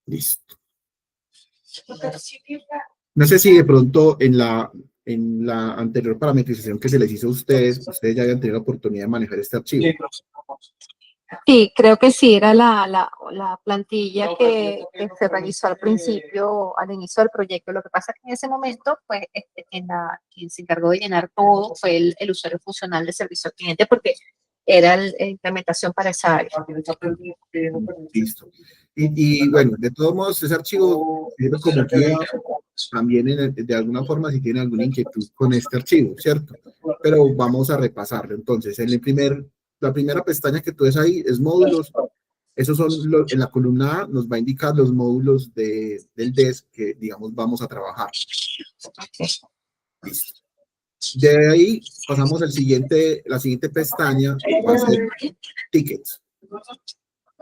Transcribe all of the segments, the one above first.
Listo. No sé si de pronto en la anterior parametrización que se les hizo a ustedes ya habían tenido la oportunidad de manejar este archivo. Sí, creo que sí, era la plantilla que se realizó al principio, al inicio del proyecto. Lo que pasa es que en ese momento, pues, quien se encargó de llenar todo fue el usuario funcional de servicio al cliente, porque era la implementación para esa área. Listo. Y bueno, de todos modos, ese archivo sirve como guía también de alguna forma si tiene alguna inquietud con este archivo, ¿cierto? Pero vamos a repasarlo. Entonces, la primera pestaña que tú ves ahí es módulos. Esos son, en la columna A nos va a indicar los módulos del desk que, digamos, vamos a trabajar. Listo. De ahí pasamos la siguiente pestaña, va a ser tickets.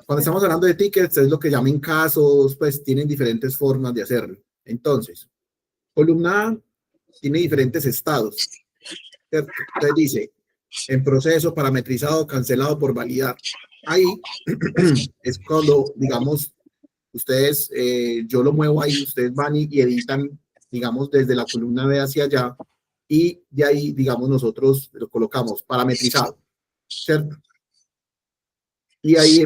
Cuando estamos hablando de tickets, es lo que llaman casos, pues tienen diferentes formas de hacerlo. Entonces, columna A tiene diferentes estados, ¿cierto? Entonces dice, en proceso, parametrizado, cancelado por validar. Ahí es cuando, digamos, ustedes, yo lo muevo ahí, ustedes van y editan, digamos, desde la columna B hacia allá, y de ahí, digamos, nosotros lo colocamos parametrizado, ¿cierto? Y ahí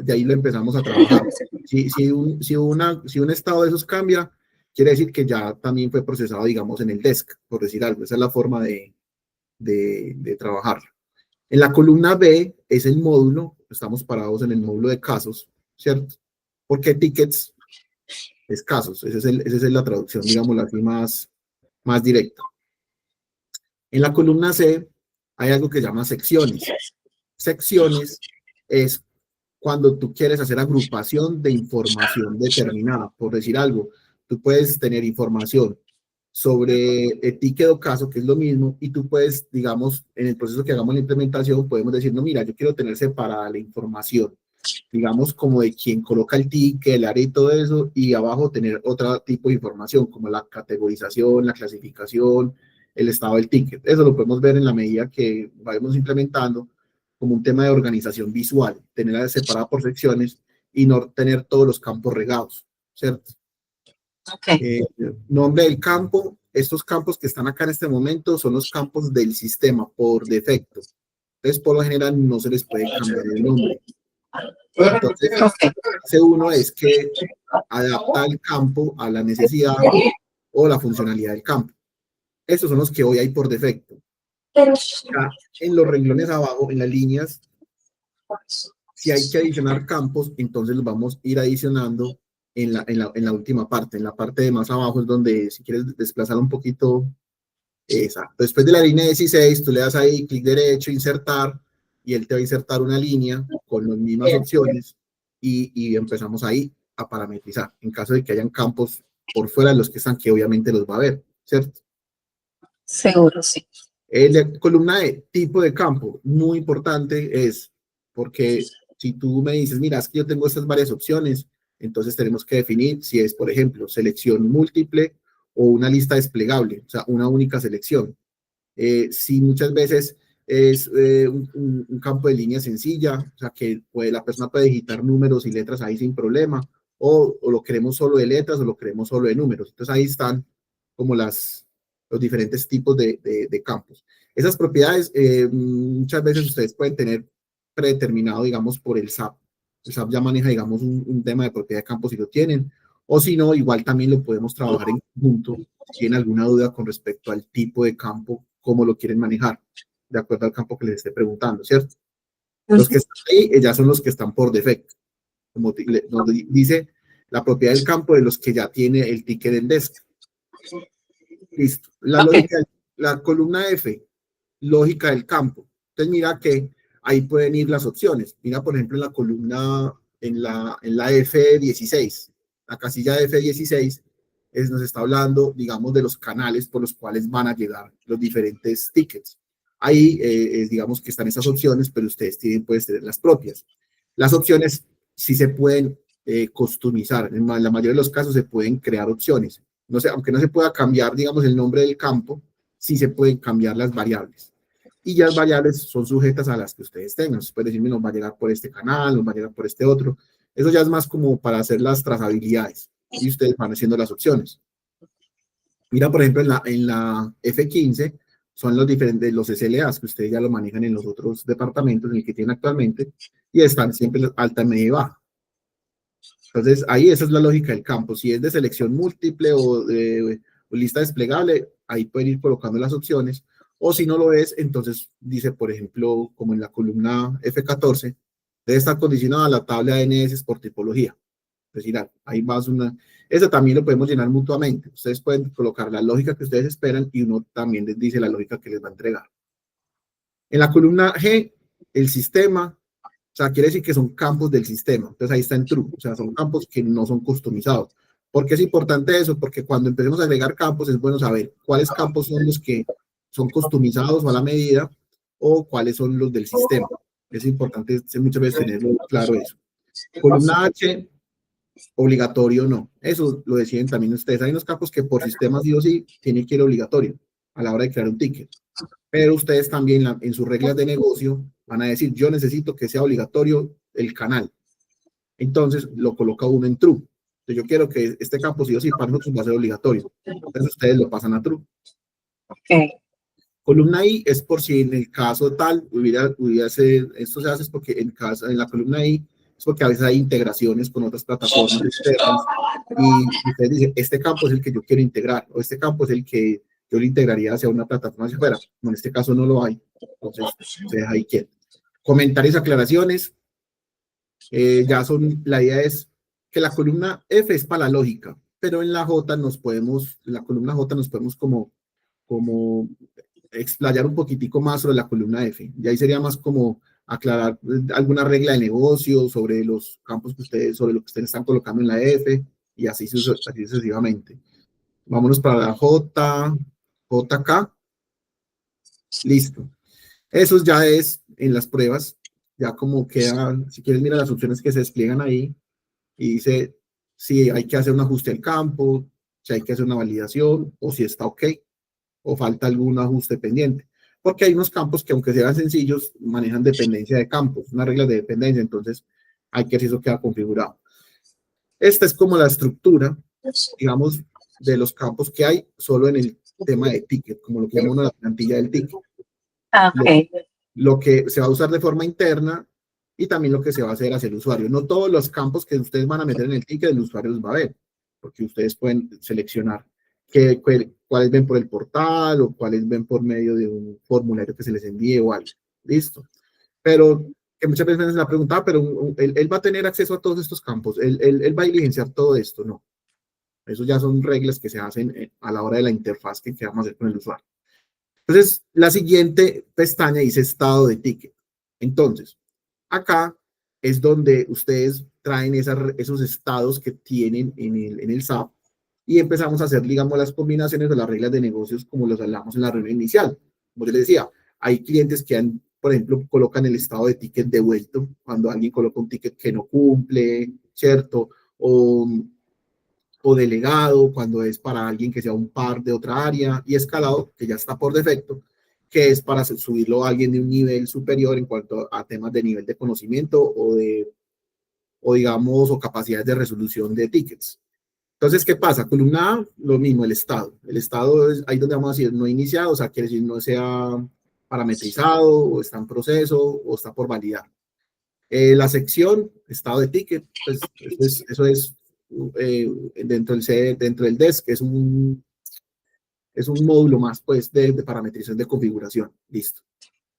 de ahí lo empezamos a trabajar. Si un estado de esos cambia, quiere decir que ya también fue procesado, digamos, en el desk, por decir algo. Esa es la forma de trabajar. En la columna B es el módulo, estamos parados en el módulo de casos, ¿cierto? Porque tickets es casos, esa es la traducción, digamos, así más directa. En la columna C hay algo que se llama secciones. Secciones es cuando tú quieres hacer agrupación de información determinada, por decir algo. Tú puedes tener información sobre el ticket o caso, que es lo mismo, y tú puedes, digamos, en el proceso que hagamos la implementación, podemos decir, no, mira, yo quiero tener separada la información, digamos, como de quién coloca el ticket, el área y todo eso, y abajo tener otro tipo de información, como la categorización, la clasificación, el estado del ticket. Eso lo podemos ver en la medida que vayamos implementando como un tema de organización visual, tenerla separada por secciones y no tener todos los campos regados, ¿cierto? Okay. Nombre del campo, estos campos que están acá en este momento son los campos del sistema por defecto. Entonces, por lo general, no se les puede cambiar el nombre. Entonces, ese uno es que adapta el campo a la necesidad o la funcionalidad del campo. Estos son los que hoy hay por defecto. Ya en los renglones abajo, en las líneas, si hay que adicionar campos, entonces los vamos a ir adicionando en la última parte. En la parte de más abajo es donde, si quieres desplazar un poquito, exacto. Después de la línea 16, tú le das ahí clic derecho, insertar, y él te va a insertar una línea con las mismas opciones y empezamos ahí a parametrizar. En caso de que hayan campos por fuera de los que están, que obviamente los va a ver, ¿cierto? Seguro, sí. La columna de tipo de campo, muy importante es porque si tú me dices, mira, es que yo tengo estas varias opciones, entonces tenemos que definir si es, por ejemplo, selección múltiple o una lista desplegable, o sea, una única selección. Si muchas veces es un campo de línea sencilla, o sea, que la persona puede digitar números y letras ahí sin problema, o lo queremos solo de letras o lo queremos solo de números. Entonces ahí están como los diferentes tipos de campos. Esas propiedades muchas veces ustedes pueden tener predeterminado, digamos, por el SAP. El SAP ya maneja, digamos, un tema de propiedad de campos si lo tienen, o si no, igual también lo podemos trabajar en conjunto si tienen alguna duda con respecto al tipo de campo, cómo lo quieren manejar, de acuerdo al campo que les esté preguntando, ¿cierto? Los que están ahí ya son los que están por defecto, como nos dice la propiedad del campo de los que ya tiene el ticket del desk. Listo. La lógica, la columna F, lógica del campo. Entonces mira que ahí pueden ir las opciones. Mira, por ejemplo, en la columna, en la F16, la casilla de F16 nos está hablando, digamos, de los canales por los cuales van a llegar los diferentes tickets. Ahí, digamos que están esas opciones, pero ustedes pueden tener las propias. Las opciones sí se pueden customizar. En la mayoría de los casos se pueden crear opciones. No sé, aunque no se pueda cambiar, digamos, el nombre del campo, sí se pueden cambiar las variables. Y ya las variables son sujetas a las que ustedes tengan. Ustedes pueden decir, nos va a llegar por este canal, nos va a llegar por este otro. Eso ya es más como para hacer las trazabilidades y ustedes van haciendo las opciones. Mira, por ejemplo, en la F15 son los diferentes, los SLAs que ustedes ya lo manejan en los otros departamentos en el que tienen actualmente y están siempre alta, media y baja. Entonces, ahí esa es la lógica del campo. Si es de selección múltiple o lista desplegable, ahí pueden ir colocando las opciones. O si no lo es, entonces dice, por ejemplo, como en la columna F14, debe estar condicionada a la tabla de ANS por tipología. Es decir, ahí más una. Eso también lo podemos llenar mutuamente. Ustedes pueden colocar la lógica que ustedes esperan y uno también les dice la lógica que les va a entregar. En la columna G, el sistema, o sea, quiere decir que son campos del sistema. Entonces ahí está en true, o sea, son campos que no son customizados. ¿Por qué es importante eso? Porque cuando empecemos a agregar campos es bueno saber cuáles campos son los que son customizados o a la medida o cuáles son los del sistema. Es importante muchas veces tenerlo claro eso. Columna H, obligatorio o no. Eso lo deciden también ustedes. Hay unos campos que por sistema sí o sí tiene que ir obligatorio a la hora de crear un ticket. Pero ustedes también en sus reglas de negocio van a decir, yo necesito que sea obligatorio el canal. Entonces lo coloca uno en true. Entonces, yo quiero que este campo sí o sí para nosotros va a ser obligatorio. Entonces ustedes lo pasan a true. Okay. Columna I es por si en el caso tal hubiera ser, esto se hace porque en la columna I es porque a veces hay integraciones con otras plataformas externas y ustedes dicen, este campo es el que yo quiero integrar o este campo es el que yo lo integraría hacia una plataforma hacia afuera. No, en este caso no lo hay, entonces se deja ahí quieto. Comentarios, aclaraciones, ya son, la idea es que la columna F es para la lógica, pero en la J nos podemos, en la columna J nos podemos como explayar un poquitico más sobre la columna F. Y ahí sería más como aclarar alguna regla de negocio sobre los campos que ustedes, sobre lo que ustedes están colocando en la F y así sucesivamente. Vámonos para la J, JK. Listo. Eso ya es en las pruebas, ya como queda, si quieres mira las opciones que se despliegan ahí y dice si hay que hacer un ajuste al campo, si hay que hacer una validación o si está ok o falta algún ajuste pendiente. Porque hay unos campos que aunque sean sencillos, manejan dependencia de campos, unas reglas de dependencia, entonces hay que ver si eso queda configurado. Esta es como la estructura, digamos, de los campos que hay solo en el tema de ticket, como lo que llamamos la plantilla del ticket. Okay. Lo que se va a usar de forma interna y también lo que se va a hacer hacia el usuario. No todos los campos que ustedes van a meter en el ticket, el usuario los va a ver, porque ustedes pueden seleccionar cuáles ven por el portal o cuáles ven por medio de un formulario que se les envíe o algo. Listo. Pero que muchas veces me la pregunta, pero él va a tener acceso a todos estos campos, él va a diligenciar todo esto, no. Eso ya son reglas que se hacen a la hora de la interfaz que vamos a hacer con el usuario. Entonces, la siguiente pestaña dice estado de ticket. Entonces, acá es donde ustedes traen esos estados que tienen en el SAP y empezamos a hacer, digamos, las combinaciones de las reglas de negocios como los hablamos en la reunión inicial. Como yo les decía, hay clientes que por ejemplo, colocan el estado de ticket devuelto cuando alguien coloca un ticket que no cumple, ¿cierto? O delegado cuando es para alguien que sea un par de otra área y escalado, que ya está por defecto, que es para subirlo a alguien de un nivel superior en cuanto a temas de nivel de conocimiento o digamos, o capacidades de resolución de tickets. Entonces, ¿qué pasa? Columna A, lo mismo, el estado. El estado es ahí donde vamos a decir no iniciado, o sea, quiere decir no sea parametrizado, o está en proceso, o está por validar. La sección, estado de ticket, pues eso es dentro del desk, es un módulo más, pues, de parametrización de configuración. Listo.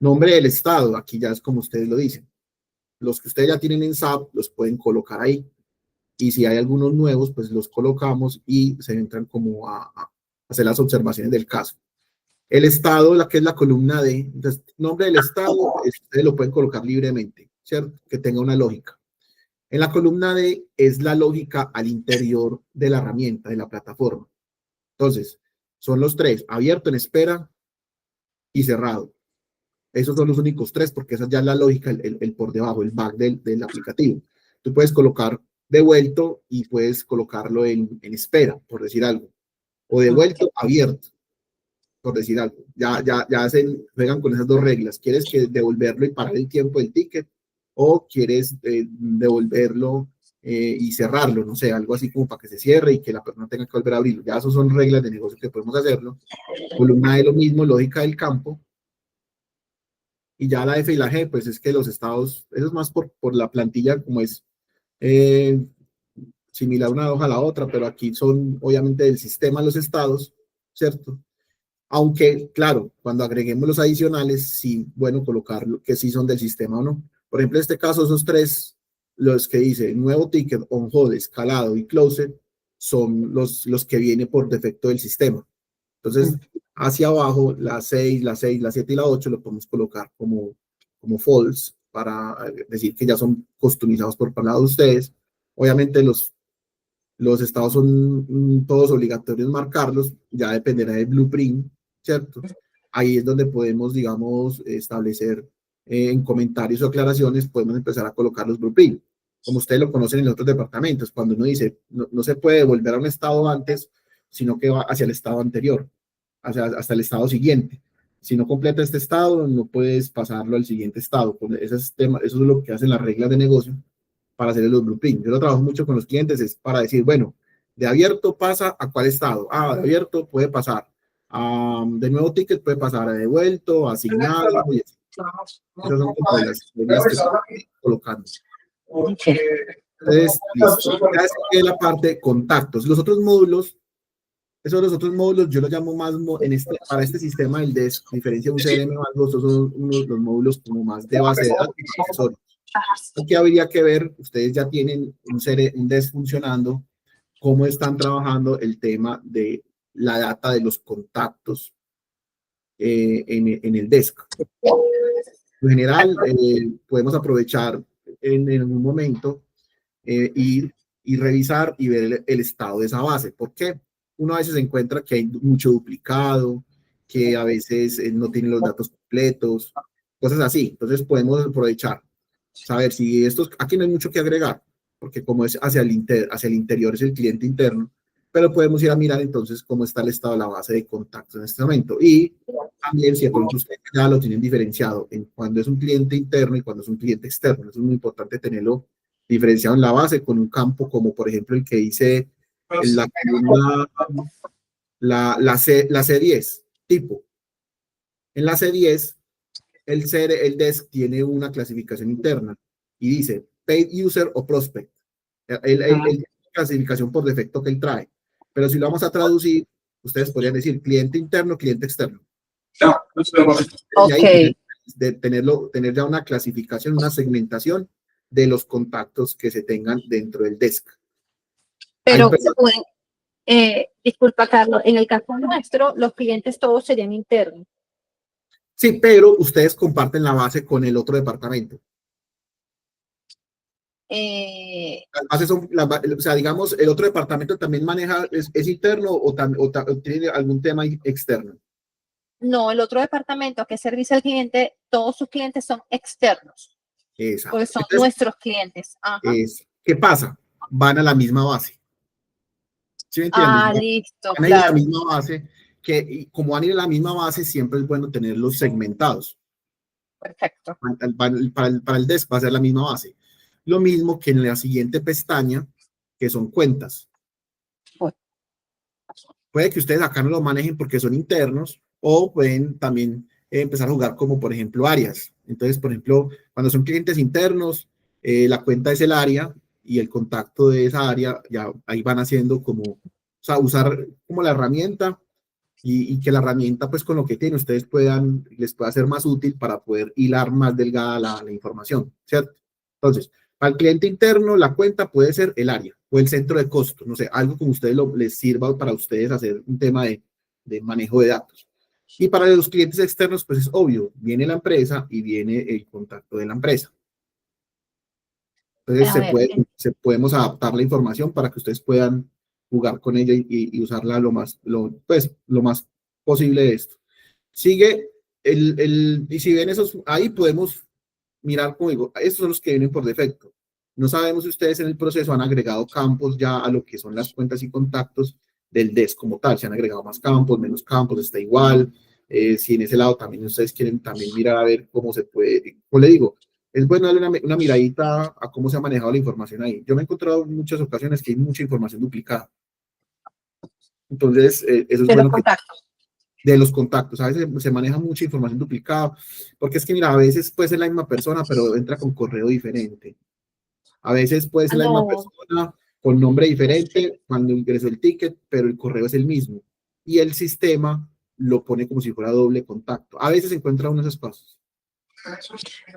Nombre del estado, aquí ya es como ustedes lo dicen. Los que ustedes ya tienen en SAP, los pueden colocar ahí. Y si hay algunos nuevos, pues los colocamos y se entran como a hacer las observaciones del caso. El estado, la que es la columna D, entonces, nombre del estado, ustedes lo pueden colocar libremente, ¿cierto? Que tenga una lógica. En la columna D es la lógica al interior de la herramienta, de la plataforma. Entonces, son los tres, abierto, en espera y cerrado. Esos son los únicos tres, porque esa ya es la lógica, el por debajo, el back del aplicativo. Tú puedes colocar devuelto y puedes colocarlo en espera, por decir algo. O devuelto, abierto, por decir algo. Ya juegan con esas dos reglas. ¿Quieres devolverlo y parar el tiempo del ticket? ¿O quieres devolverlo y cerrarlo, no sé, algo así como para que se cierre y que la persona tenga que volver a abrirlo. Ya eso son reglas de negocio que podemos hacerlo. Columna E lo mismo, lógica del campo. Y ya la F y la G, pues es que los estados, eso es más por la plantilla, como es similar una hoja a la otra, pero aquí son obviamente del sistema los estados, ¿cierto? Aunque, claro, cuando agreguemos los adicionales, sí, bueno, colocar que sí son del sistema o no. Por ejemplo, en este caso, esos tres, los que dice nuevo ticket, on hold, escalado y closet, son los que viene por defecto del sistema. Entonces, hacia abajo, la 6, la 6, la 7 y la 8 lo podemos colocar como false para decir que ya son customizados por lado de ustedes. Obviamente, los estados son todos obligatorios marcarlos, ya dependerá del blueprint, ¿cierto? Ahí es donde podemos, digamos, establecer en comentarios o aclaraciones, podemos empezar a colocar los blueprints. Como ustedes lo conocen en otros departamentos, cuando uno dice, no se puede volver a un estado antes, sino que va hacia el estado anterior, hasta el estado siguiente. Si no completa este estado, no puedes pasarlo al siguiente estado. Eso es lo que hacen las reglas de negocio para hacer los blueprints. Yo lo trabajo mucho con los clientes, es para decir, bueno, de abierto pasa a cuál estado. Ah, de abierto puede pasar. De nuevo ticket puede pasar a devuelto, asignado. Y esas son como las reglas que estoy colocando. Entonces, listo. Ya es la parte de contactos. Los otros módulos, los otros módulos yo los llamo más, para este sistema del DES, diferencia de un CRM o algo, estos son los módulos como más de base de datos y accesorios. Aquí habría que ver, ustedes ya tienen un DES funcionando, cómo están trabajando el tema de la data de los contactos en el desk. En general, podemos aprovechar en algún momento y revisar y ver el estado de esa base. ¿Por qué? Uno a veces encuentra que hay mucho duplicado, que a veces no tiene los datos completos, cosas así. Entonces podemos aprovechar, saber si estos, aquí no hay mucho que agregar, porque como es hacia el interior, es el cliente interno, pero podemos ir a mirar entonces cómo está el estado de la base de contactos en este momento. Y también si de pronto ustedes ya lo tienen diferenciado en cuando es un cliente interno y cuando es un cliente externo. Eso es muy importante tenerlo diferenciado en la base con un campo como por ejemplo el que dice la C10, tipo. En la C10, el desk tiene una clasificación interna y dice paid user o prospect. El clasificación por defecto que él trae. Pero si lo vamos a traducir, ustedes podrían decir cliente interno, cliente externo. Ok. De tener ya una clasificación, una segmentación de los contactos que se tengan dentro del desk. Pero, disculpa, Carlos, en el caso nuestro, los clientes todos serían internos. Sí, pero ustedes comparten la base con el otro departamento. Las bases son, o sea, digamos, el otro departamento también maneja, es interno o tiene algún tema externo. No, el otro departamento que servicio al cliente, todos sus clientes son externos. Exacto. Porque son entonces, nuestros clientes. Ajá. ¿Qué pasa? Van a la misma base. ¿Sí me entienden? Ah, listo. Van a ir a la misma base, que como van a ir a la misma base, siempre es bueno tenerlos segmentados. Perfecto. Para el desk va a ser la misma base. Lo mismo que en la siguiente pestaña, que son cuentas. Puede que ustedes acá no lo manejen porque son internos, o pueden también empezar a jugar como, por ejemplo, áreas. Entonces, por ejemplo, cuando son clientes internos, la cuenta es el área y el contacto de esa área, ya ahí van haciendo como, o sea, usar como la herramienta y que la herramienta, pues con lo que tiene, ustedes les pueda ser más útil para poder hilar más delgada la información, ¿cierto? Entonces, para el cliente interno, la cuenta puede ser el área o el centro de costo, no sé, algo como ustedes les sirva para ustedes hacer un tema de manejo de datos. Y para los clientes externos, pues es obvio, viene la empresa y viene el contacto de la empresa. Entonces, podemos adaptar la información para que ustedes puedan jugar con ella y usarla lo más posible de esto. Sigue y si ven esos, ahí podemos mirar, como digo, estos son los que vienen por defecto. No sabemos si ustedes en el proceso han agregado campos ya a lo que son las cuentas y contactos del DES como tal, si han agregado más campos, menos campos, está igual. Si en ese lado también ustedes quieren también mirar a ver cómo se puede, como le digo, es bueno darle una miradita a cómo se ha manejado la información ahí. Yo me he encontrado en muchas ocasiones que hay mucha información duplicada. Entonces, eso es de los bueno que contactos. de los contactos, a veces se maneja mucha información duplicada, porque es que, mira, a veces puede ser la misma persona, pero entra con correo diferente. A veces puede Ah, ser la misma no, persona con nombre diferente cuando ingresó el ticket, pero el correo es el mismo. Y el sistema lo pone como si fuera doble contacto. A veces se encuentra unos espacios.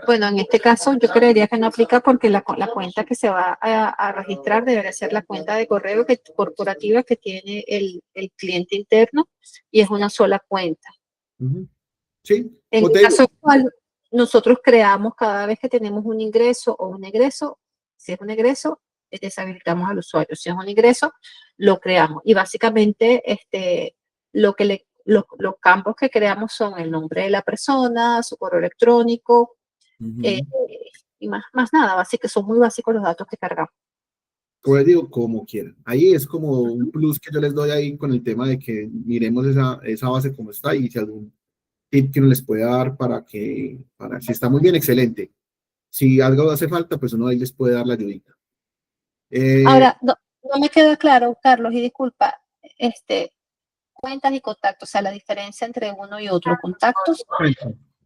bueno, en este caso yo creería que no aplica porque la cuenta que se va a registrar debería ser la cuenta de correo corporativa que tiene el cliente interno y es una sola cuenta. Ujú. Sí, En o el te digo, caso actual, nosotros creamos cada vez que tenemos un ingreso o un egreso, si es un egreso, deshabilitamos al usuario. Si es un ingreso, lo creamos. Y básicamente, los campos que creamos son el nombre de la persona, su correo electrónico, eh, ujú. y más nada, básicamente son muy básicos los datos que cargamos. Como les digo, como quieran. Ahí es como un Ujú. plus que yo les doy ahí con el tema de que miremos esa base como está y si algún tip que uno les pueda dar si está muy bien, excelente. Si algo hace falta, pues uno ahí les puede dar la ayudita. Eh, Ahora, no me queda claro, Carlos, y disculpa, cuentas y contactos, o sea, la diferencia entre uno y otro, contactos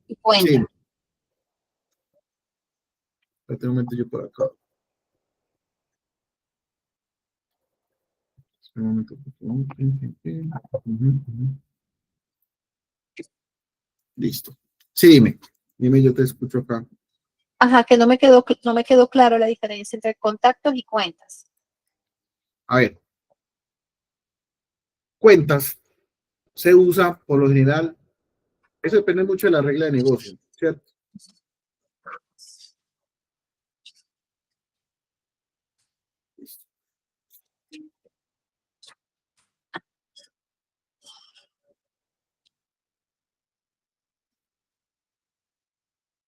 y cuentas. sí, espérate un momento yo por acá. Espera un momento, por favor. Ujú, ujú. Listo. Sí, dime, yo te escucho acá. Ajá, que no me quedó claro la diferencia entre contactos y cuentas. A ver, cuentas se usa por lo general, eso depende mucho de la regla de negocio, ¿cierto? Listo.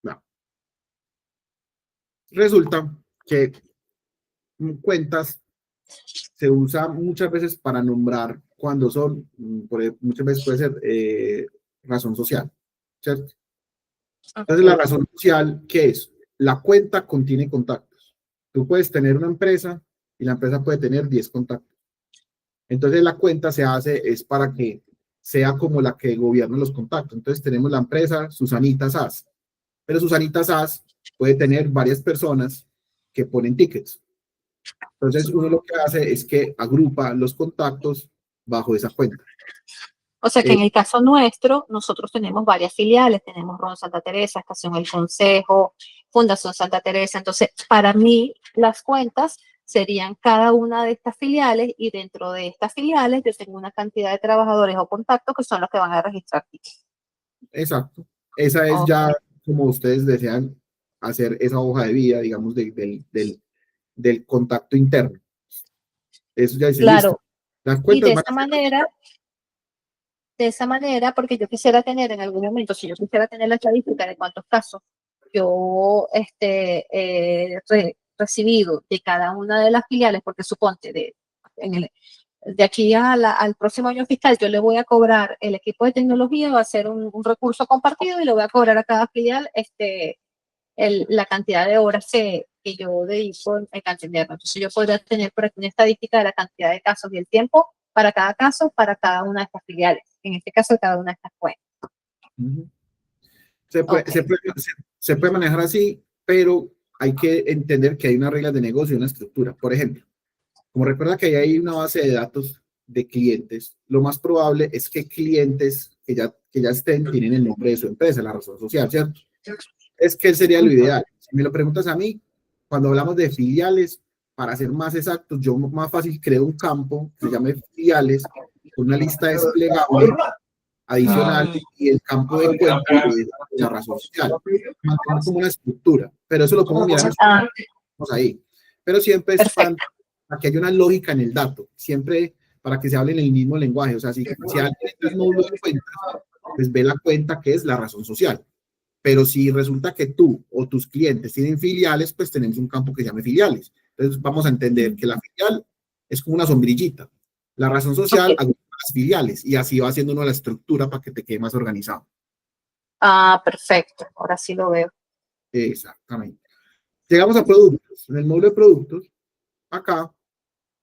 No. Resulta que cuentas se usa muchas veces para nombrar cuando son, muchas veces puede ser razón social, ¿cierto? Entonces, la Okay. razón social, ¿qué es? La cuenta contiene contactos. Tú puedes tener una empresa y la empresa puede tener 10 contactos. Entonces, la cuenta se hace es para que sea como la que gobierna los contactos. Entonces, tenemos la empresa Susanita SAS, pero Susanita SAS puede tener varias personas que ponen tickets. Entonces, uno lo que hace es que agrupa los contactos bajo esa cuenta. O sea que Eh, en el caso nuestro, nosotros tenemos varias filiales, tenemos Ron Santa Teresa, Estación El Consejo, Fundación Santa Teresa. Entonces, para mí, las cuentas serían cada una de estas filiales y dentro de estas filiales yo tengo una cantidad de trabajadores o contactos que son los que van a registrar tickets. exacto. Esa es Ok, ya como ustedes desean hacer esa hoja de vida, digamos, del contacto interno. Eso ya dice, listo. claro. Las Y cuentas van a ser de esa manera, porque yo quisiera tener en algún momento, si yo quisiera tener la estadística de cuántos casos yo he recibido de cada una de las filiales, porque suponte, de aquí al próximo año fiscal, yo le voy a cobrar, el equipo de tecnología va a hacer un recurso compartido y le voy a cobrar a cada filial la cantidad de horas que yo dedico en Cantinderno. Entonces yo podría tener por aquí una estadística de la cantidad de casos y el tiempo para cada caso, para cada una de estas filiales. En este caso, cada una de estas cuentas. Ujú. Ok, Se puede manejar así, pero hay que entender que hay unas reglas de negocio y una estructura. Por ejemplo, como recuerda que hay una base de datos de clientes, lo más probable es que clientes que ya estén tienen el nombre de su empresa, la razón social, ¿cierto? Es que sería lo ideal. Si me lo preguntas a mí, cuando hablamos de filiales, para ser más exactos, yo más fácil creo un campo que se llame filiales, con una lista desplegable adicional y el campo de cuenta que es la razón social. Mantener como una estructura, pero eso lo podemos mirar ah, ahí. Pero siempre es para perfecto. que haya una lógica en el dato, siempre para que se hable en el mismo lenguaje. O sea, si alguien entra al módulo de cuentas, pues ve la cuenta que es la razón social. Pero si resulta que tú o tus clientes tienen filiales, pues tenemos un campo que se llama filiales. Entonces vamos a entender que la filial es como una sombrillita. La razón social Ok. agrupa las filiales y así va haciendo uno la estructura para que te quede más organizado. Ah, perfecto. Ahora sí lo veo. Exactamente. Llegamos a productos. En el módulo de productos, acá,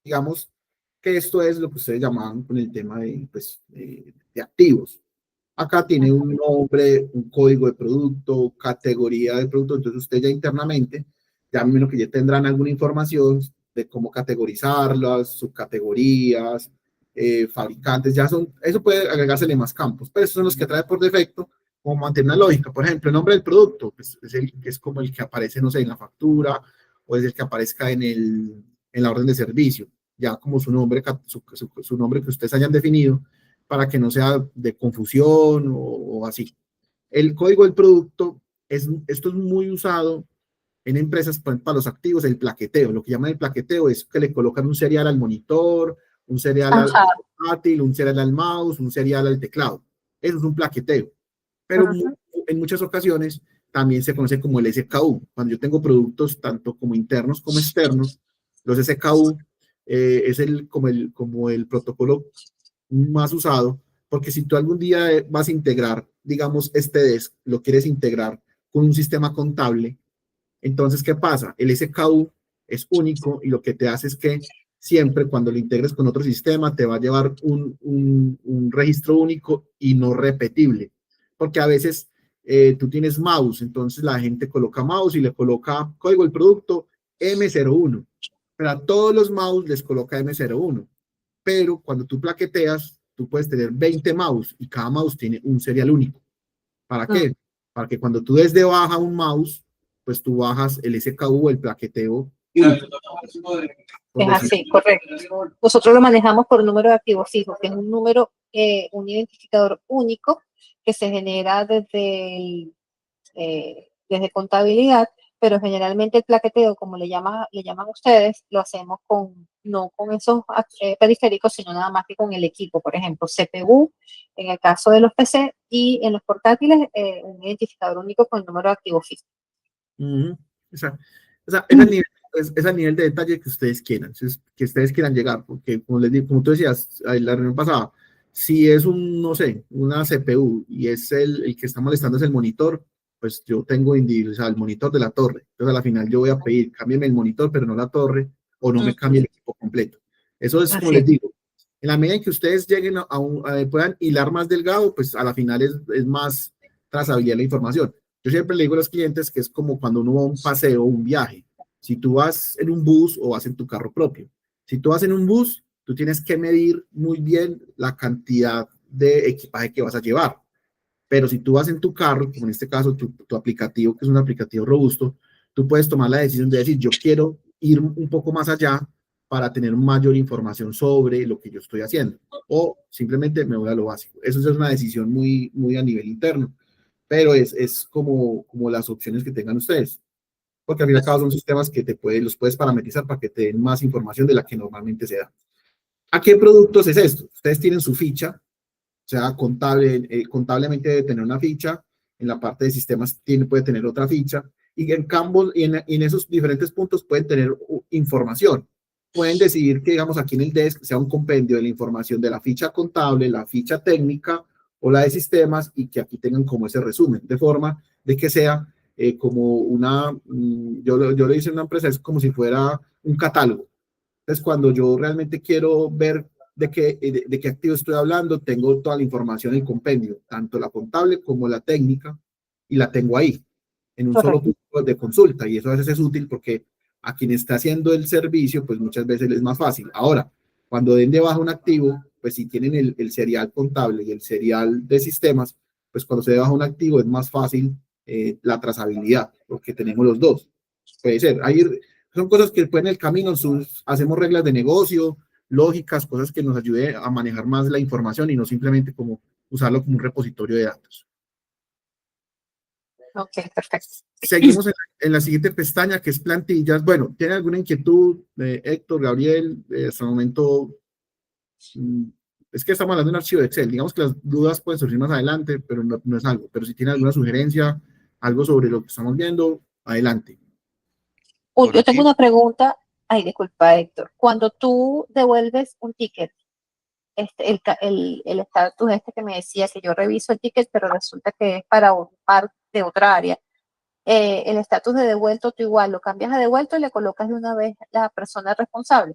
digamos que esto es lo que ustedes llamaban con el tema de, pues, de activos. Acá tiene un nombre, un código de producto, categoría de producto. Entonces, usted ya internamente, ya me imagino que ya tendrán alguna información de cómo categorizarlas, subcategorías, fabricantes. Ya son, eso puede agregársele más campos, pero esos son los que trae por defecto, como mantener una lógica. Por ejemplo, el nombre del producto, pues es como el que aparece, no sé, en la factura, o es el que aparezca en la orden de servicio, ya como su nombre, su nombre que ustedes hayan definido para que no sea de confusión o así. El código del producto, esto es muy usado en empresas para los activos, el plaqueteo. Lo que llaman el plaqueteo es que le colocan un serial al monitor, un serial al Ajá. portátil, un serial al mouse, un serial al teclado. Eso es un plaqueteo. Pero Ujú. en muchas ocasiones también se conoce como el SKU. Cuando yo tengo productos tanto como internos como externos, los SKU es como el protocolo más usado, porque si tú algún día vas a integrar, digamos, este desk, lo quieres integrar con un sistema contable, entonces, ¿qué pasa? El SKU es único y lo que te hace es que siempre cuando lo integres con otro sistema te va a llevar un registro único y no repetible, porque a veces tú tienes mouse, entonces la gente coloca mouse y le coloca código del producto M01, pero a todos los mouse les coloca M01, pero cuando tú plaqueteas, tú puedes tener 20 mouse y cada mouse tiene un serial único. ¿Para Mm. qué? Para que cuando tú des de baja un mouse, pues tú bajas el SKU, el plaqueteo único, por Es decir. así, correcto. Nosotros lo manejamos por número de activos fijos, que es un número, un identificador único que se genera desde contabilidad, pero generalmente el plaqueteo, como le llaman ustedes, lo hacemos no con esos periféricos, sino nada más que con el equipo, por ejemplo, CPU, en el caso de los PC, y en los portátiles, un identificador único con el número de activos fijos. Uh -huh. Es al nivel de detalle que ustedes quieran, que ustedes quieran llegar, porque como les digo, como tú decías en la reunión pasada, si es no sé, una CPU y es el que está molestando es el monitor, pues yo tengo individualizado el monitor de la torre. Entonces a la final yo voy a pedir, cámbiame el monitor, pero no la torre, o no me cambie el equipo completo. Eso es como Así les digo. En la medida en que ustedes lleguen puedan hilar más delgado, pues a la final es más trazabilidad de la información. Yo siempre le digo a los clientes que es como cuando uno va a un paseo o un viaje. Si tú vas en un bus o vas en tu carro propio. Si tú vas en un bus, tú tienes que medir muy bien la cantidad de equipaje que vas a llevar. Pero si tú vas en tu carro, como en este caso tu aplicativo, que es un aplicativo robusto, tú puedes tomar la decisión de decir, yo quiero ir un poco más allá para tener mayor información sobre lo que yo estoy haciendo. O simplemente me voy a lo básico. Eso es una decisión muy, muy a nivel interno, pero es como las opciones que tengan ustedes, porque al fin y al cabo son sistemas que los puedes parametrizar para que te den más información de la que normalmente se da. ¿A qué productos es esto? Ustedes tienen su ficha, o sea, contablemente debe tener una ficha, en la parte de sistemas puede tener otra ficha, y en esos diferentes puntos pueden tener información. Pueden decidir que, digamos, aquí en el desk sea un compendio de la información de la ficha contable, la ficha técnica o la de sistemas, y que aquí tengan como ese resumen, de forma de que sea como yo lo hice en una empresa, es como si fuera un catálogo. Entonces, cuando yo realmente quiero ver de qué activo estoy hablando, tengo toda la información en el compendio, tanto la contable como la técnica, y la tengo ahí, en un solo correcto. punto de consulta. Y eso a veces es útil porque a quien está haciendo el servicio, pues muchas veces es más fácil. Ahora, cuando den de baja un activo, pues si tienen el serial contable y el serial de sistemas, pues cuando se de baja un activo es más fácil la trazabilidad, porque tenemos los dos. Puede ser. Son cosas que pueden en el camino, hacemos reglas de negocio, lógicas, cosas que nos ayuden a manejar más la información y no simplemente como usarlo como un repositorio de datos. Ok, perfecto. Seguimos en la siguiente pestaña, que es plantillas. Bueno, ¿tiene alguna inquietud, Héctor, Gabriel? Hasta el momento, mm, es que estamos hablando de un archivo de Excel. Digamos que las dudas pueden surgir más adelante, pero no es algo. Pero si tiene alguna sugerencia, algo sobre lo que estamos viendo, adelante. Yo Por tengo aquí, una pregunta. Ay, disculpa, Héctor. Cuando tú devuelves un ticket, el estatus que me decía que yo reviso el ticket, pero resulta que es para un par de otra área. el estatus de devuelto, tú igual lo cambias a devuelto y le colocas de una vez la persona responsable.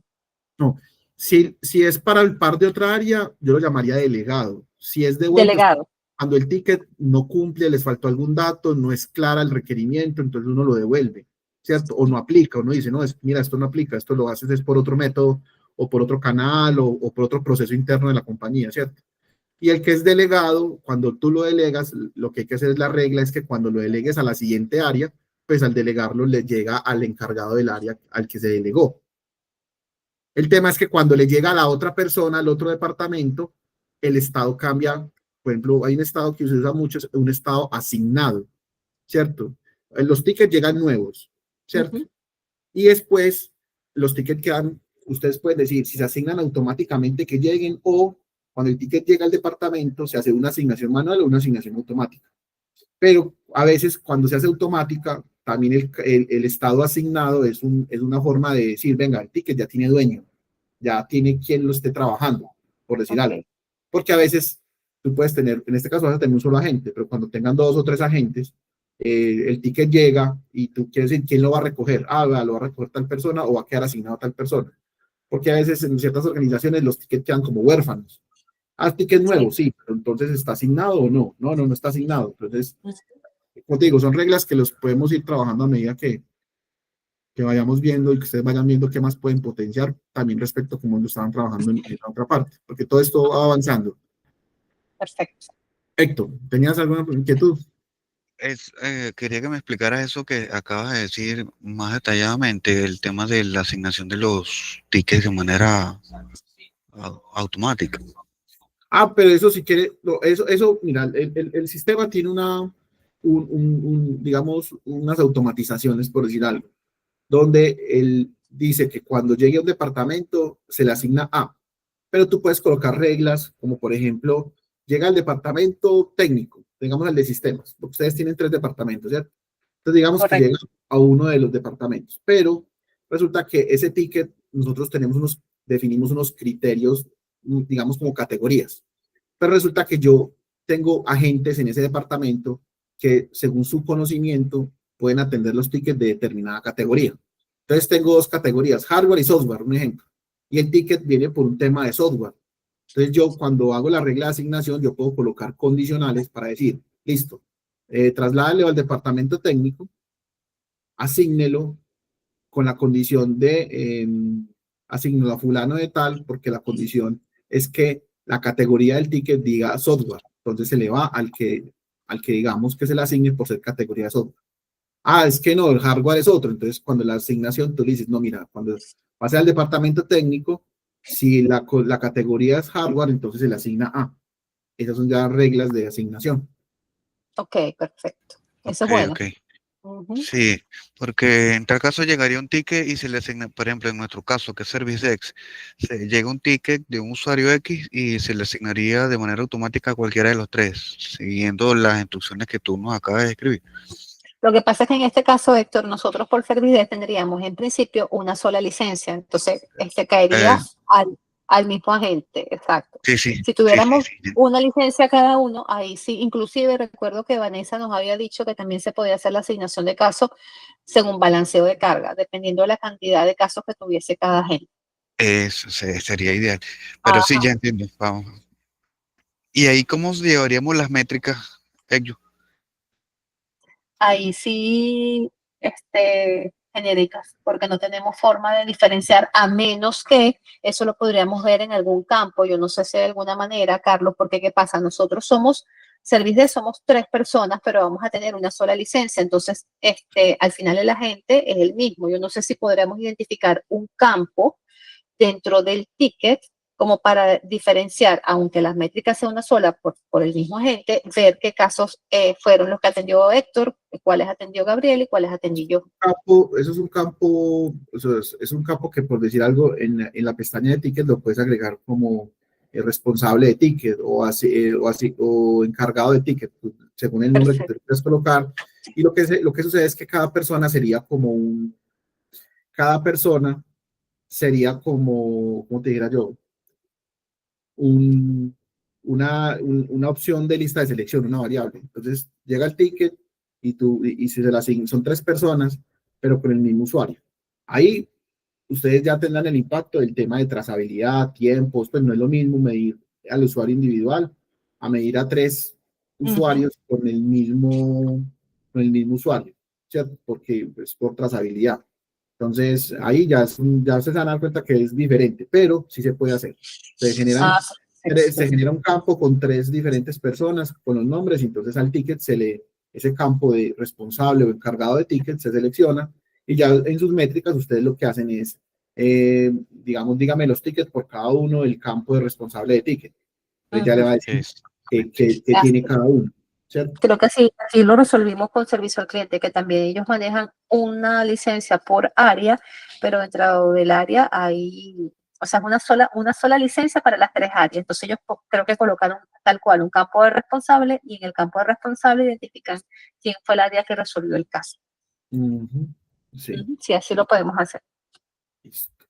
No, si es para el par de otra área, yo lo llamaría delegado. Si es devuelto, Delegado. cuando el ticket no cumple, les faltó algún dato, no es clara el requerimiento, entonces uno lo devuelve, ¿cierto? O no aplica, uno dice, no, mira, esto no aplica, esto lo haces es por otro método, o por otro canal, o por otro proceso interno de la compañía, ¿cierto? Y el que es delegado, cuando tú lo delegas, lo que hay que hacer es la regla, es que cuando lo delegues a la siguiente área, pues al delegarlo le llega al encargado del área al que se delegó. El tema es que cuando le llega a la otra persona, al otro departamento, el estado cambia. Por ejemplo, hay un estado que se usa mucho, es un estado asignado, ¿cierto? Los tickets llegan nuevos, ¿cierto? Y después los tickets quedan, ustedes pueden decir si se asignan automáticamente que lleguen o cuando el ticket llega al departamento se hace una asignación manual o una asignación automática. Pero a veces cuando se hace automática, también el estado asignado es una forma de decir, venga, el ticket ya tiene dueño, ya tiene quien lo esté trabajando, por decir algo. Porque a veces tú puedes tener, en este caso vas a tener un solo agente, pero cuando tengan dos o tres agentes, el ticket llega y tú quieres decir quién lo va a recoger. Ah, lo va a recoger tal persona o va a quedar asignado a tal persona. Porque a veces en ciertas organizaciones los tickets quedan como huérfanos. Ah, ticket nuevo, sí, pero entonces ¿está asignado o no? No, no, no está asignado. Entonces, como te digo, son reglas que los podemos ir trabajando a medida que vayamos viendo y que ustedes vayan viendo qué más pueden potenciar también respecto a cómo lo estaban trabajando en la otra parte, porque todo esto va avanzando. Perfecto. Héctor, ¿tenías alguna inquietud? Quería que me explicaras eso que acabas de decir más detalladamente, el tema de la asignación de los tickets de manera automática. Ah, pero eso si quiere, no, eso mira, el sistema tiene digamos, unas automatizaciones, por decir algo, donde él dice que cuando llegue a un departamento se le asigna A, pero tú puedes colocar reglas, como por ejemplo, llega al departamento técnico, digamos al de sistemas, porque ustedes tienen tres departamentos, ¿cierto? Entonces digamos que llega a uno de los departamentos, pero resulta que ese ticket nosotros definimos unos criterios, digamos como categorías, pero resulta que yo tengo agentes en ese departamento que según su conocimiento pueden atender los tickets de determinada categoría. Entonces tengo dos categorías, hardware y software, un ejemplo. Y el ticket viene por un tema de software. Entonces yo cuando hago la regla de asignación, yo puedo colocar condicionales para decir, listo, trasládelo al departamento técnico, asígnelo con la condición de asignarlo a fulano de tal, porque la condición es que la categoría del ticket diga software. Entonces se le va al que digamos que se le asigne por ser categoría de software. Ah, es que no, el hardware es otro. Entonces, cuando la asignación, tú le dices, no, mira, cuando pase al departamento técnico, si la categoría es hardware, entonces se le asigna A. Esas son ya reglas de asignación. Ok, perfecto. Eso es Ok, bueno. ok. Sí, porque en tal caso llegaría un ticket y se le asigna, por ejemplo, en nuestro caso, que es ServiceX, llega un ticket de un usuario X y se le asignaría de manera automática a cualquiera de los tres, siguiendo las instrucciones que tú nos acabas de escribir. Lo que pasa es que en este caso, Héctor, nosotros por Servides tendríamos en principio una sola licencia, entonces caería al mismo agente, exacto. Sí, sí, Si tuviéramos sí. una licencia cada uno, ahí sí, inclusive recuerdo que Vanessa nos había dicho que también se podía hacer la asignación de casos según balanceo de carga, dependiendo de la cantidad de casos que tuviese cada agente. Eso sería ideal. Pero sí, ya entiendo. Vamos. ¿Y ahí cómo llevaríamos las métricas, Ekyu? Ahí sí, genéricas, porque no tenemos forma de diferenciar, a menos que eso lo podríamos ver en algún campo. Yo no sé si de alguna manera, Carlos, porque ¿qué pasa? Nosotros somos, Service somos tres personas, pero vamos a tener una sola licencia. Entonces, al final el agente es el mismo. Yo no sé si podríamos identificar un campo dentro del ticket como para diferenciar, aunque las métricas sean una sola por el mismo agente, ver qué casos fueron los que atendió Héctor, cuáles atendió Gabriel y cuáles atendí yo. Eso es un campo, es un campo que por decir algo, en la pestaña de ticket lo puedes agregar como responsable de ticket o encargado de ticket, según el nombre que Perfecto. te quieras colocar. Y lo que sucede es que cada persona sería ¿cómo te dijera yo? Una opción de lista de selección, una variable. Entonces llega el ticket y si se le asignan, son 3 personas, pero con el mismo usuario. Ahí ustedes ya tendrán el impacto del tema de trazabilidad, tiempos, pues no es lo mismo medir al usuario individual a medir a 3 usuarios con el mismo usuario, ¿cierto? Porque es por trazabilidad. Entonces, ahí ya se van a dar cuenta que es diferente, pero sí se puede hacer. Se generan, se genera un campo con 3 diferentes personas con los nombres, y entonces al ticket ese campo de responsable o encargado de ticket se selecciona, y ya en sus métricas ustedes lo que hacen es, digamos, dígame los tickets por cada uno del campo de responsable de ticket. Entonces ya le va a decir qué tiene cada uno, ¿cierto? Creo que así lo resolvimos con servicio al cliente, que también ellos manejan una licencia por área, pero dentro del área hay, o sea, es una sola licencia para las 3 áreas. Entonces ellos creo que colocaron tal cual un campo de responsable, y en el campo de responsable identifican quién fue el área que resolvió el caso. Sí. Sí, así lo podemos hacer. Listo.